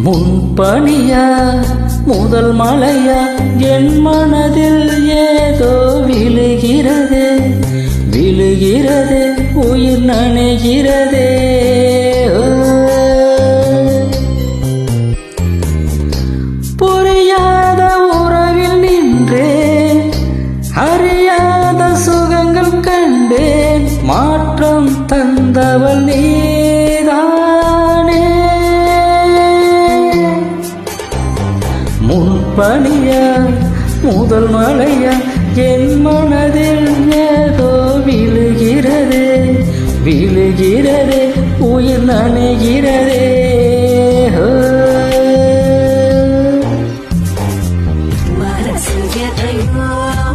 முன்பனியா முதல் மலையா என் மனதில் ஏதோ விழுகிறதே விழுகிறதே உயிர் நனைகிறதே. புரியாத உறவில் நின்றேன், அறியாத சுகங்கள் கண்டேன், மாற்றம் தந்தவள் நீதானே. முன்பனியா முதல் மலையா என் மனதில் ஏதோ விழுகிறதே விழுகிறதே உயிர் நனைகிறதே.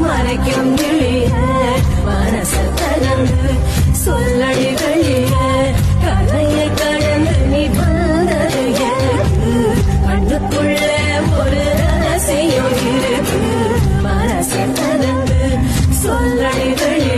மறைக்கும் மனசு தகந்து சொல்லடி வெளிய கதையை கடந்து நீ வந்தது கண்ணுக்குள்ள ஒரு ரகசியம் இருக்கு. மனசு தகந்து சொல்லடி வெளிய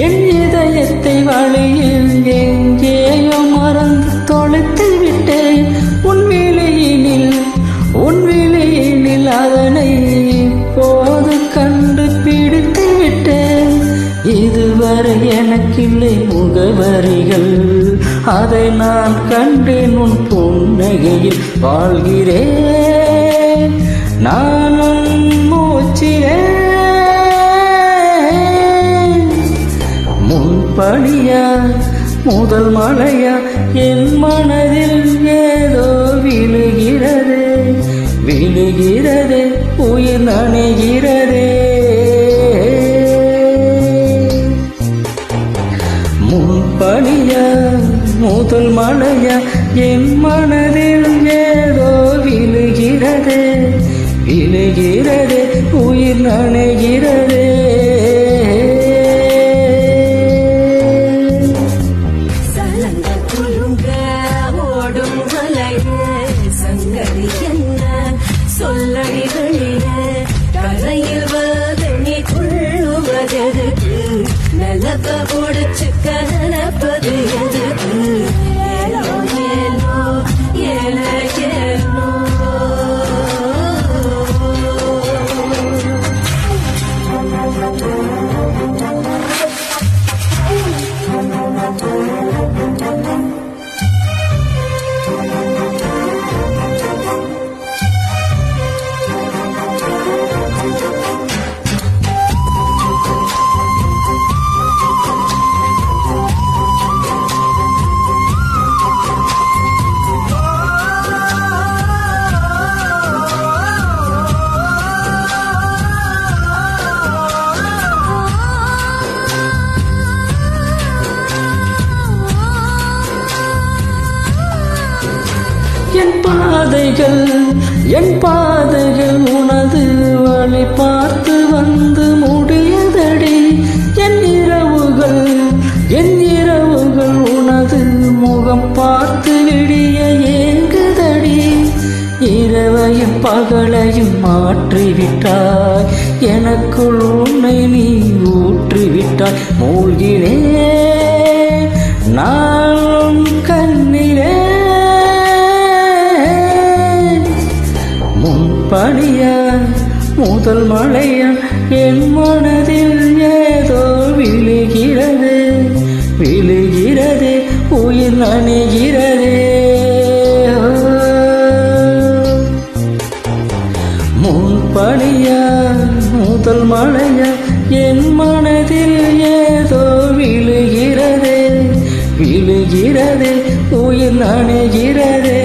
என் இதயத்தை வழியில் எங்கேயோ மறந்து தொலைத்து விட்டேன். உன் விழியினில் அதனை இப்போது கண்டுபிடித்து விட்டேன். இதுவரை எனக்கில்லை முகவரிகள், அதை நான் கண்டேன் உன் புன்னகையில். வாழ்கிறேன் நான் உன் மூச்சிலே. முன்பனியா முதல் மலையா என் மனதில் ஏதோ விழுகிறதே விழுகிறதே உயிர் நனைகிறதே. முன்பனியா முதல் மலையா என் மனதில் ஏதோ விழுகிறதே விழுகிறதே உயிர் நனைகிறதே. சொல்லடி வெளிய கரையில் வந்து நீ கொள்ளுவதற்கு நிலப்ப முடிச்சு கனப்பது எதுக்கு. ஏலோ ஏலோ ஏல ஏலோ என் பாதைகள் உனது வழி பார்த்து வந்து முடியதடி. என் இரவுகள் உனது முகம் பார்த்து விடிய ஏங்குதடி. இரவையும் பகலையும் மாற்றிவிட்டாய், எனக்குள் உன்னை நீ ஊற்றிவிட்டாய். மூழ்கினேன் நான் கண்ணிலே. முன்பனியா முதல் மலையா என் மனதில் ஏதோ விழுகிறதே விழுகிறதே உயிர் நனைகிறதே. முன்பனியா முதல் மலையா என் மனதில் ஏதோ விழுகிறதே விழுகிறதே உயிர் நனைகிறதே.